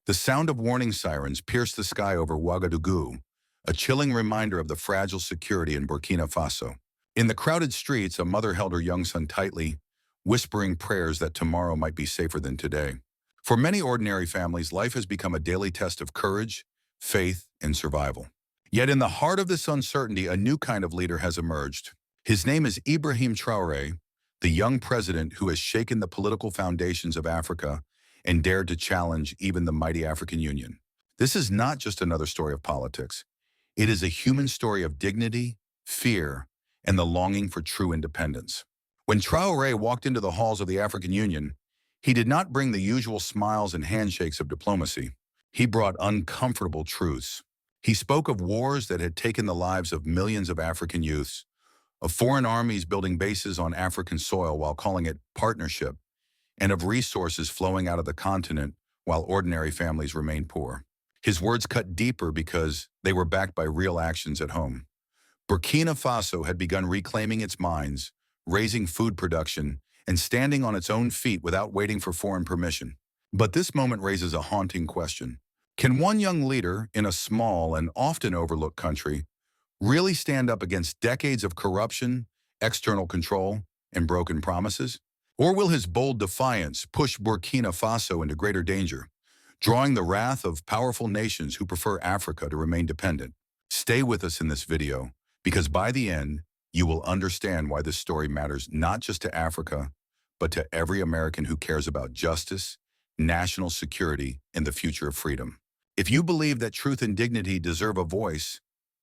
The sound of warning sirens pierced the sky over Ouagadougou, a chilling reminder of the fragile security in Burkina Faso. In the crowded streets, a mother held her young son tightly, whispering prayers that tomorrow might be safer than today. For many ordinary families, life has become a daily test of courage, faith, and survival. Yet in the heart of this uncertainty, a new kind of leader has emerged. His name is Ibrahim Traoré, the young president who has shaken the political foundations of Africa and dared to challenge even the mighty African Union. This is not just another story of politics. It is a human story of dignity, fear, and the longing for true independence. When Traoré walked into the halls of the African Union, he did not bring the usual smiles and handshakes of diplomacy. He brought uncomfortable truths. He spoke of wars that had taken the lives of millions of African youths, of foreign armies building bases on African soil while calling it partnership, and of resources flowing out of the continent while ordinary families remained poor. His words cut deeper because they were backed by real actions at home. Burkina Faso had begun reclaiming its mines, raising food production, and standing on its own feet without waiting for foreign permission. But this moment raises a haunting question. Can one young leader in a small and often overlooked country really stand up against decades of corruption, external control, and broken promises? Or will his bold defiance push Burkina Faso into greater danger, drawing the wrath of powerful nations who prefer Africa to remain dependent? Stay with us in this video, because by the end, you will understand why this story matters not just to Africa, but to every American who cares about justice, national security, and the future of freedom. If you believe that truth and dignity deserve a voice,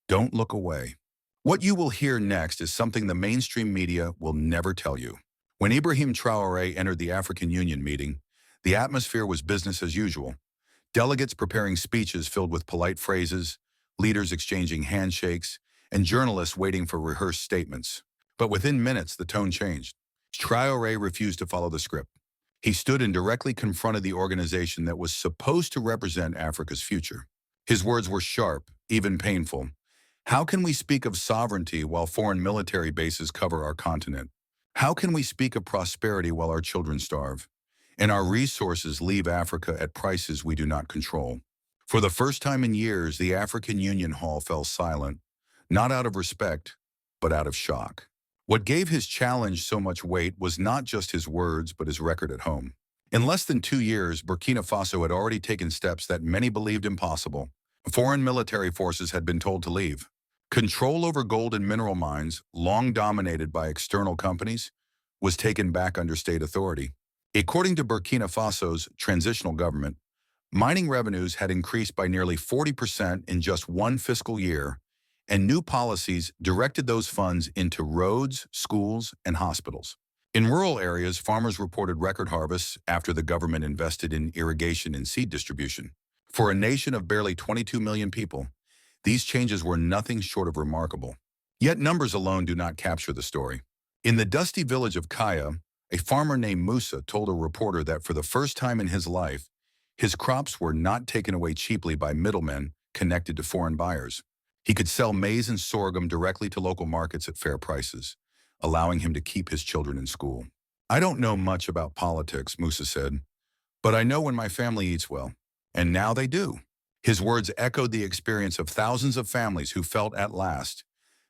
don't look away. What you will hear next is something the mainstream media will never tell you. When Ibrahim Traoré entered the African Union meeting, the atmosphere was business as usual. Delegates preparing speeches filled with polite phrases, leaders exchanging handshakes, and journalists waiting for rehearsed statements. But within minutes, the tone changed. Traoré refused to follow the script. He stood and directly confronted the organization that was supposed to represent Africa's future. His words were sharp, even painful. How can we speak of sovereignty while foreign military bases cover our continent? How can we speak of prosperity while our children starve, and our resources leave Africa at prices we do not control? For the first time in years, the African Union Hall fell silent, not out of respect, but out of shock. What gave his challenge so much weight was not just his words, but his record at home. In less than 2 years, Burkina Faso had already taken steps that many believed impossible. Foreign military forces had been told to leave. Control over gold and mineral mines, long dominated by external companies, was taken back under state authority. According to Burkina Faso's transitional government, mining revenues had increased by nearly 40% in just one fiscal year, and new policies directed those funds into roads, schools, and hospitals. In rural areas, farmers reported record harvests after the government invested in irrigation and seed distribution. For a nation of barely 22 million people, these changes were nothing short of remarkable. Yet numbers alone do not capture the story. In the dusty village of Kaya, a farmer named Musa told a reporter that for the first time in his life, his crops were not taken away cheaply by middlemen connected to foreign buyers. He could sell maize and sorghum directly to local markets at fair prices, allowing him to keep his children in school. "I don't know much about politics," Musa said, "but I know when my family eats well. And now they do." His words echoed the experience of thousands of families who felt at last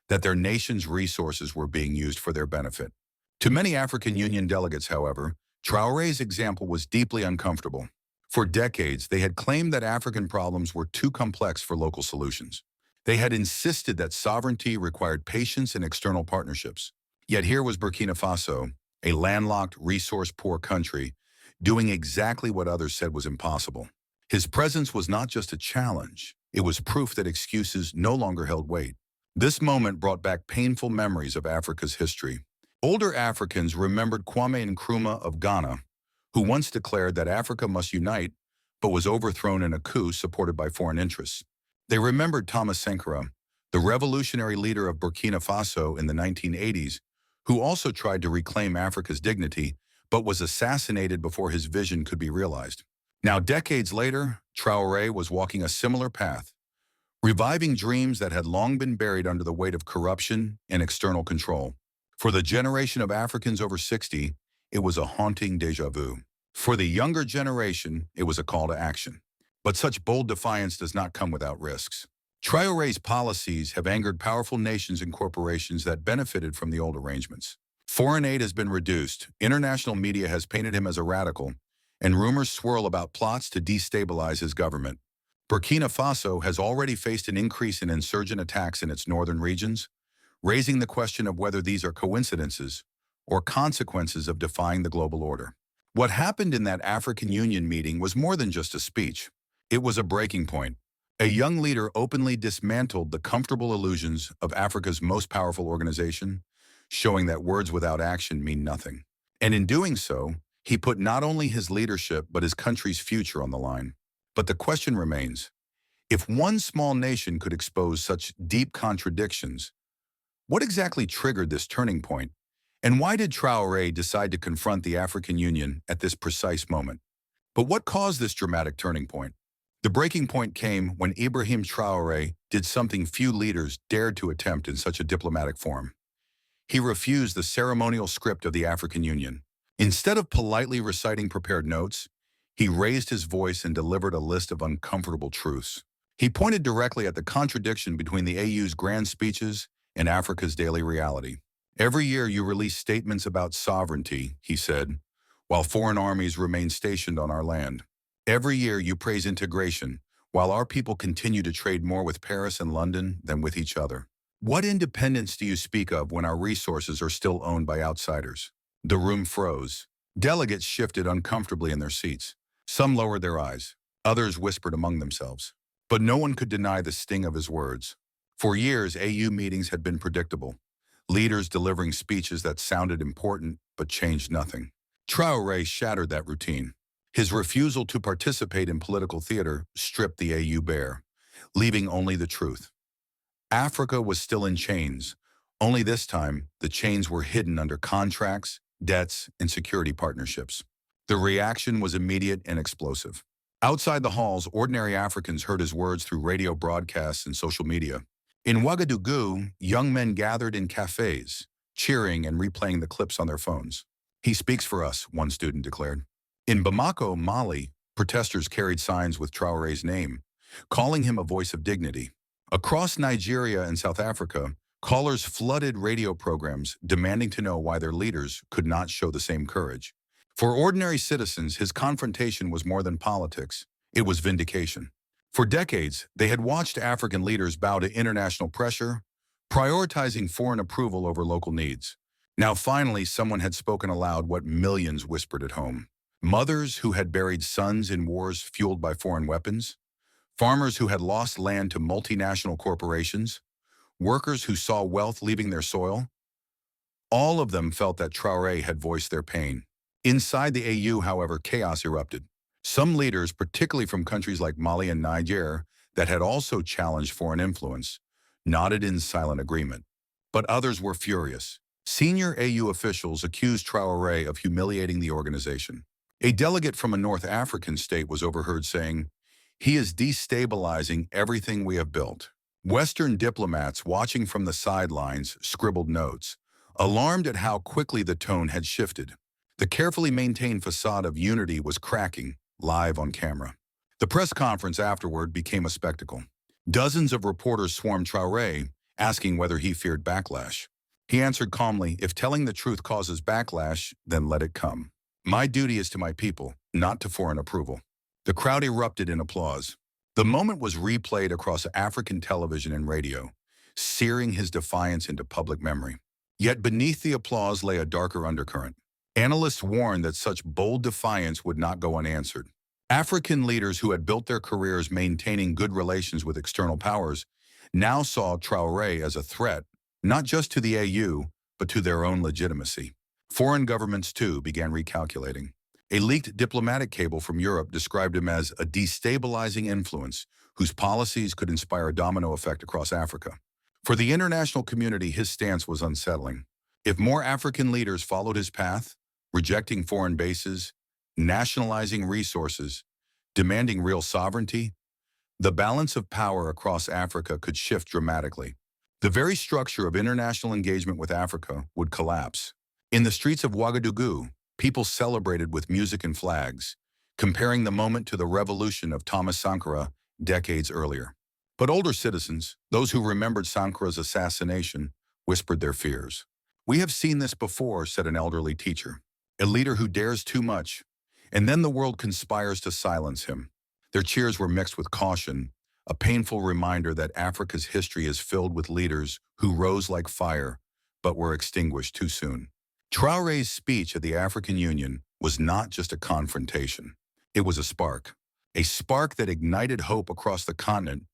that their nation's resources were being used for their benefit. To many African Union delegates, however, Traoré's example was deeply uncomfortable. For decades, they had claimed that African problems were too complex for local solutions. They had insisted that sovereignty required patience and external partnerships. Yet here was Burkina Faso, a landlocked, resource-poor country, doing exactly what others said was impossible. His presence was not just a challenge, it was proof that excuses no longer held weight. This moment brought back painful memories of Africa's history. Older Africans remembered Kwame Nkrumah of Ghana, who once declared that Africa must unite, but was overthrown in a coup supported by foreign interests. They remembered Thomas Sankara, the revolutionary leader of Burkina Faso in the 1980s, who also tried to reclaim Africa's dignity, but was assassinated before his vision could be realized. Now, decades later, Traoré was walking a similar path, reviving dreams that had long been buried under the weight of corruption and external control. For the generation of Africans over 60, it was a haunting déjà vu. For the younger generation, it was a call to action. But such bold defiance does not come without risks. Traore's policies have angered powerful nations and corporations that benefited from the old arrangements. Foreign aid has been reduced, international media has painted him as a radical, and rumors swirl about plots to destabilize his government. Burkina Faso has already faced an increase in insurgent attacks in its northern regions, raising the question of whether these are coincidences or consequences of defying the global order. What happened in that African Union meeting was more than just a speech. It was a breaking point. A young leader openly dismantled the comfortable illusions of Africa's most powerful organization, showing that words without action mean nothing. And in doing so, he put not only his leadership but his country's future on the line. But the question remains, if one small nation could expose such deep contradictions, what exactly triggered this turning point? And why did Traoré decide to confront the African Union at this precise moment? But what caused this dramatic turning point? The breaking point came when Ibrahim Traoré did something few leaders dared to attempt in such a diplomatic forum. He refused the ceremonial script of the African Union. Instead of politely reciting prepared notes, he raised his voice and delivered a list of uncomfortable truths. He pointed directly at the contradiction between the AU's grand speeches and Africa's daily reality. Every year you release statements about sovereignty, he said, while foreign armies remain stationed on our land. Every year you praise integration, while our people continue to trade more with Paris and London than with each other. What independence do you speak of when our resources are still owned by outsiders? The room froze. Delegates shifted uncomfortably in their seats. Some lowered their eyes. Others whispered among themselves. But no one could deny the sting of his words. For years, AU meetings had been predictable. Leaders delivering speeches that sounded important but changed nothing. Traoré shattered that routine. His refusal to participate in political theater stripped the AU bare, leaving only the truth. Africa was still in chains, only this time the chains were hidden under contracts, debts, and security partnerships. The reaction was immediate and explosive. Outside the halls, ordinary Africans heard his words through radio broadcasts and social media. In Ouagadougou, young men gathered in cafes, cheering and replaying the clips on their phones. "He speaks for us," one student declared. In Bamako, Mali, protesters carried signs with Traoré's name, calling him a voice of dignity. Across Nigeria and South Africa, callers flooded radio programs demanding to know why their leaders could not show the same courage. For ordinary citizens, his confrontation was more than politics. It was vindication. For decades, they had watched African leaders bow to international pressure, prioritizing foreign approval over local needs. Now finally, someone had spoken aloud what millions whispered at home. Mothers who had buried sons in wars fueled by foreign weapons, farmers who had lost land to multinational corporations, workers who saw wealth leaving their soil. All of them felt that Traoré had voiced their pain. Inside the AU, however, chaos erupted. Some leaders, particularly from countries like Mali and Niger, that had also challenged foreign influence, nodded in silent agreement. But others were furious. Senior AU officials accused Traoré of humiliating the organization. A delegate from a North African state was overheard saying, "He is destabilizing everything we have built." Western diplomats watching from the sidelines scribbled notes, alarmed at how quickly the tone had shifted. The carefully maintained facade of unity was cracking, live on camera. The press conference afterward became a spectacle. Dozens of reporters swarmed Traoré, asking whether he feared backlash. He answered calmly, "If telling the truth causes backlash, then let it come. My duty is to my people, not to foreign approval." The crowd erupted in applause. The moment was replayed across African television and radio, searing his defiance into public memory. Yet beneath the applause lay a darker undercurrent. Analysts warned that such bold defiance would not go unanswered. African leaders who had built their careers maintaining good relations with external powers now saw Traoré as a threat, not just to the AU, but to their own legitimacy. Foreign governments, too, began recalculating. A leaked diplomatic cable from Europe described him as a destabilizing influence whose policies could inspire a domino effect across Africa. For the international community, his stance was unsettling. If more African leaders followed his path, rejecting foreign bases, nationalizing resources, demanding real sovereignty, the balance of power across Africa could shift dramatically. The very structure of international engagement with Africa would collapse. In the streets of Ouagadougou, people celebrated with music and flags, comparing the moment to the revolution of Thomas Sankara decades earlier. But older citizens, those who remembered Sankara's assassination, whispered their fears. "We have seen this before," said an elderly teacher. "A leader who dares too much, and then the world conspires to silence him." Their cheers were mixed with caution, a painful reminder that Africa's history is filled with leaders who rose like fire, but were extinguished too soon. Traoré's speech at the African Union was not just a confrontation. It was a spark that ignited hope across the continent,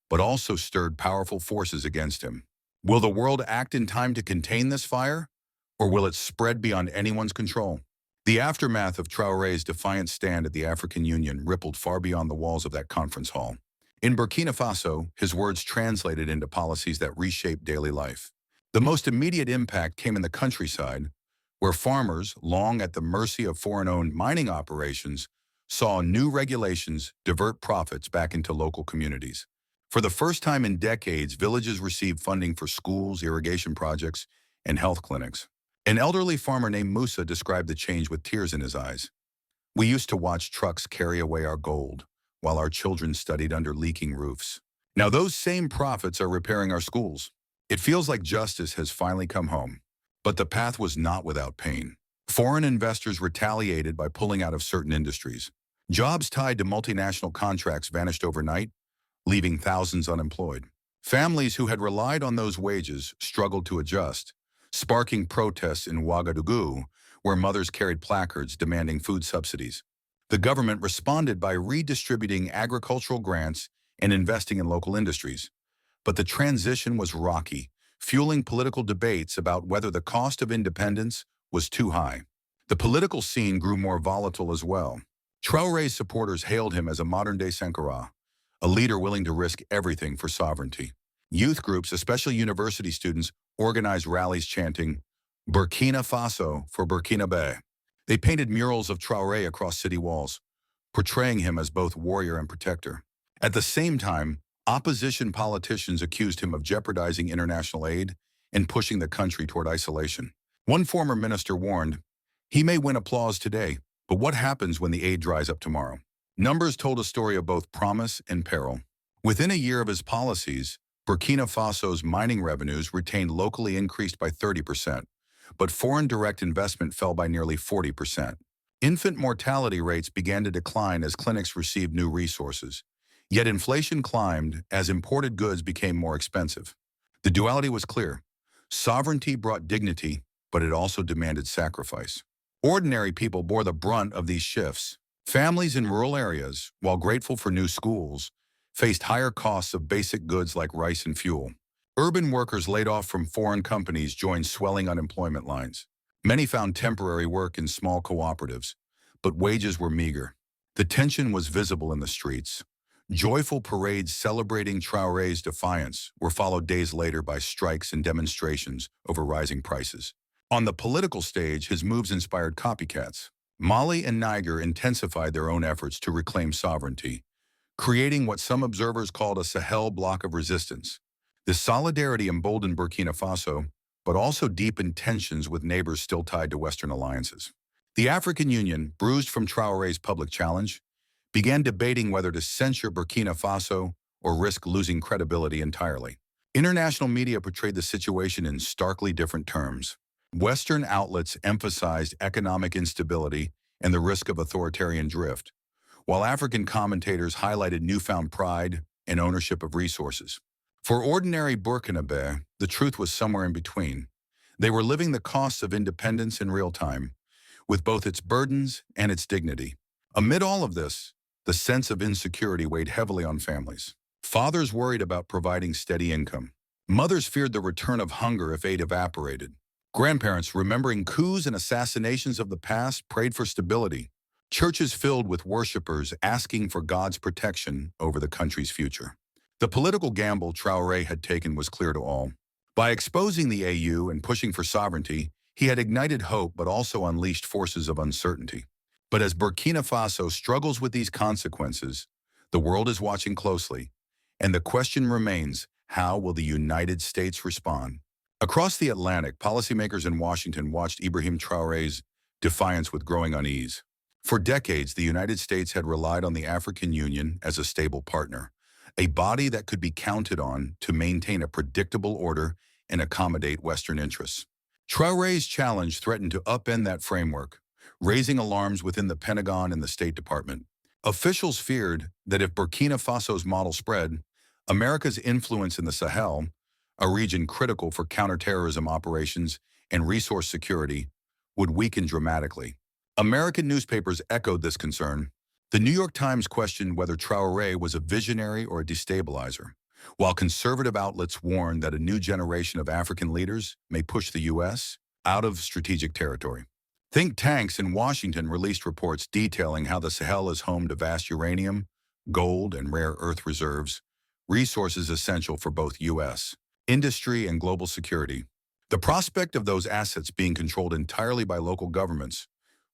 but also stirred powerful forces against him. Will the world act in time to contain this fire, or will it spread beyond anyone's control? The aftermath of Traoré's defiant stand at the African Union rippled far beyond the walls of that conference hall. In Burkina Faso, his words translated into policies that reshaped daily life. The most immediate impact came in the countryside, where farmers, long at the mercy of foreign-owned mining operations, saw new regulations divert profits back into local communities. For the first time in decades, villages received funding for schools, irrigation projects, and health clinics. An elderly farmer named Musa described the change with tears in his eyes. "We used to watch trucks carry away our gold, while our children studied under leaking roofs. Now those same profits are repairing our schools. It feels like justice has finally come home." But the path was not without pain. Foreign investors retaliated by pulling out of certain industries. Jobs tied to multinational contracts vanished overnight, leaving thousands unemployed. Families who had relied on those wages struggled to adjust, sparking protests in Ouagadougou, where mothers carried placards demanding food subsidies. The government responded by redistributing agricultural grants and investing in local industries. But the transition was rocky, fueling political debates about whether the cost of independence was too high. The political scene grew more volatile as well. Traoré's supporters hailed him as a modern-day Sankara, a leader willing to risk everything for sovereignty. Youth groups, especially university students, organized rallies chanting, "Burkina Faso for Burkinabe." They painted murals of Traoré across city walls, portraying him as both warrior and protector. At the same time, opposition politicians accused him of jeopardizing international aid and pushing the country toward isolation. One former minister warned, "He may win applause today, but what happens when the aid dries up tomorrow?" Numbers told a story of both promise and peril. Within a year of his policies, Burkina Faso's mining revenues retained locally increased by 30%, but foreign direct investment fell by nearly 40%. Infant mortality rates began to decline as clinics received new resources. Yet inflation climbed as imported goods became more expensive. The duality was clear. Sovereignty brought dignity, but it also demanded sacrifice. Ordinary people bore the brunt of these shifts. Families in rural areas, while grateful for new schools, faced higher costs of basic goods like rice and fuel. Urban workers laid off from foreign companies joined swelling unemployment lines. Many found temporary work in small cooperatives, but wages were meager. The tension was visible in the streets. Joyful parades celebrating Traoré's defiance were followed days later by strikes and demonstrations over rising prices. On the political stage, his moves inspired copycats. Mali and Niger intensified their own efforts to reclaim sovereignty, creating what some observers called a Sahel bloc of resistance. This solidarity emboldened Burkina Faso, but also deepened tensions with neighbors still tied to Western alliances. The African Union, bruised from Traoré's public challenge, began debating whether to censure Burkina Faso or risk losing credibility entirely. International media portrayed the situation in starkly different terms. Western outlets emphasized economic instability and the risk of authoritarian drift, while African commentators highlighted newfound pride and ownership of resources. For ordinary Burkinabe, the truth was somewhere in between. They were living the costs of independence in real time, with both its burdens and its dignity. Amid all of this, the sense of insecurity weighed heavily on families. Fathers worried about providing steady income. Mothers feared the return of hunger if aid evaporated. Grandparents, remembering coups and assassinations of the past, prayed for stability. Churches filled with worshipers asking for God's protection over the country's future. The political gamble Traoré had taken was clear to all. By exposing the AU and pushing for sovereignty, he had ignited hope but also unleashed forces of uncertainty. But as Burkina Faso struggles with these consequences, the world is watching closely, and the question remains, how will the United States respond? Across the Atlantic, policymakers in Washington watched Ibrahim Traoré's defiance with growing unease. For decades, the United States had relied on the African Union as a stable partner, a body that could be counted on to maintain a predictable order and accommodate Western interests. Traore's challenge threatened to upend that framework, raising alarms within the Pentagon and the State Department. Officials feared that if Burkina Faso's model spread, America's influence in the Sahel, a region critical for counterterrorism operations and resource security, would weaken dramatically. American newspapers echoed this concern. The New York Times questioned whether Traoré was a visionary or a destabilizer, while conservative outlets warned that a new generation of African leaders may push the U.S. out of strategic territory. Think tanks in Washington released reports detailing how the Sahel is home to vast uranium, gold, and rare earth reserves, resources essential for both U.S. industry and global security. The prospect of those assets being controlled entirely by local governments,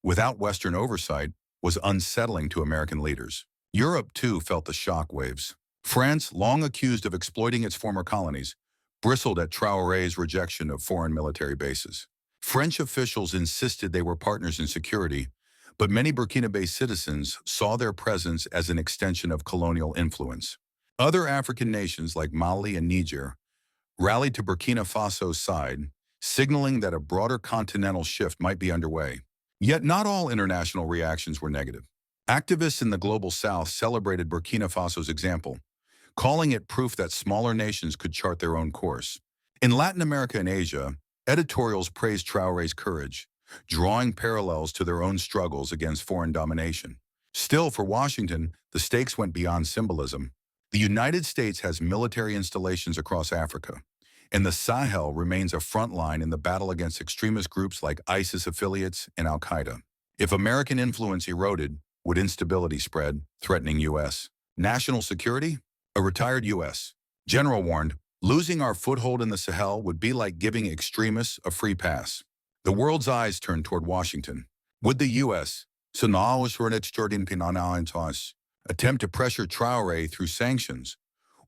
without Western oversight, was unsettling to American leaders. Europe, too, felt the shock waves. France, long accused of exploiting its former colonies, bristled at Traoré's rejection of foreign military bases. French officials insisted they were partners in security, but many Burkina-based citizens saw their presence as an extension of colonial influence. Other African nations like Mali and Niger rallied to Burkina Faso's side, signaling that a broader continental shift might be underway. Yet not all international reactions were negative. Activists in the global south celebrated Burkina Faso's example, calling it proof that smaller nations could chart their own course. In Latin America and Asia, editorials praised Traoré's courage, drawing parallels to their own struggles against foreign domination. Still, for Washington, the stakes went beyond symbolism. The United States has military installations across Africa, and the Sahel remains a front line in the battle against extremist groups like ISIS affiliates and al-Qaeda. If American influence eroded, would instability spread, threatening U.S. national security? A retired U.S. general warned, losing our foothold in the Sahel would be like giving extremists a free pass. The world's eyes turned toward Washington. Would the U.S. attempt to pressure Traoré through sanctions,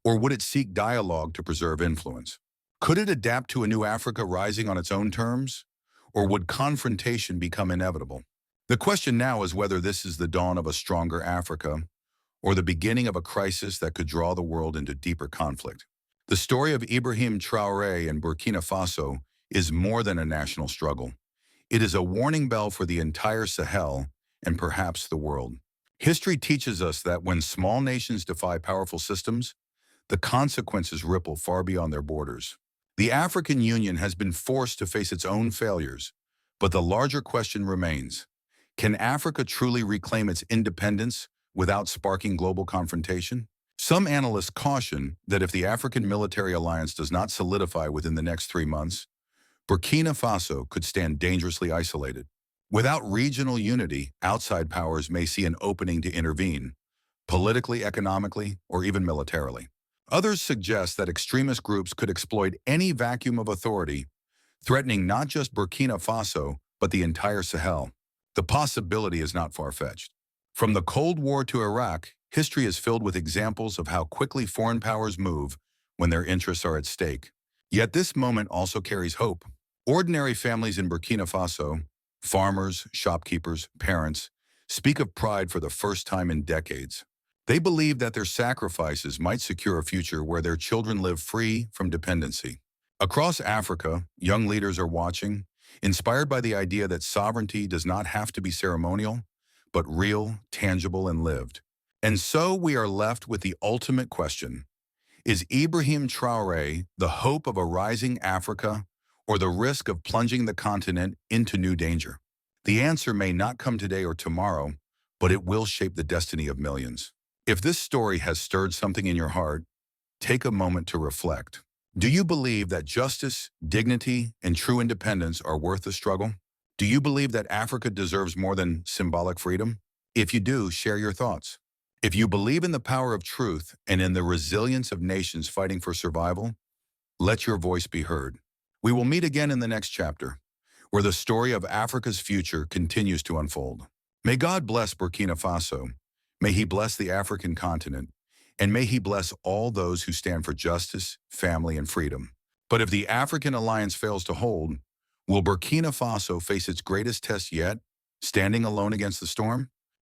or would it seek dialogue to preserve influence? Could it adapt to a new Africa rising on its own terms, or would confrontation become inevitable? The question now is whether this is the dawn of a stronger Africa, or the beginning of a crisis that could draw the world into deeper conflict. The story of Ibrahim Traoré and Burkina Faso is more than a national struggle. It is a warning bell for the entire Sahel and perhaps the world. History teaches us that when small nations defy powerful systems, the consequences ripple far beyond their borders. The African Union has been forced to face its own failures, but the larger question remains: can Africa truly reclaim its independence without sparking global confrontation? Some analysts caution that if the African military alliance does not solidify within the next 3 months, Burkina Faso could stand dangerously isolated. Without regional unity, outside powers may see an opening to intervene, politically, economically, or even militarily. Others suggest that extremist groups could exploit any vacuum of authority, threatening not just Burkina Faso, but the entire Sahel. The possibility is not far-fetched. From the Cold War to Iraq, history is filled with examples of how quickly foreign powers move when their interests are at stake. Yet this moment also carries hope. Ordinary families in Burkina Faso, farmers, shopkeepers, parents, speak of pride for the first time in decades. They believe that their sacrifices might secure a future where their children live free from dependency. Across Africa, young leaders are watching, inspired by the idea that sovereignty does not have to be ceremonial, but real, tangible, and lived. And so we are left with the ultimate question: is Ibrahim Traoré the hope of a rising Africa, or the risk of plunging the continent into new danger? The answer may not come today or tomorrow, but it will shape the destiny of millions. If this story has stirred something in your heart, take a moment to reflect. Do you believe that justice, dignity, and true independence are worth the struggle? Do you believe that Africa deserves more than symbolic freedom? If you do, share your thoughts. If you believe in the power of truth and in the resilience of nations fighting for survival, let your voice be heard. We will meet again in the next chapter, where the story of Africa's future continues to unfold. May God bless Burkina Faso. May He bless the African continent, and may He bless all those who stand for justice, family, and freedom. But if the African alliance fails to hold, will Burkina Faso face its greatest test yet, Standing alone against the storm?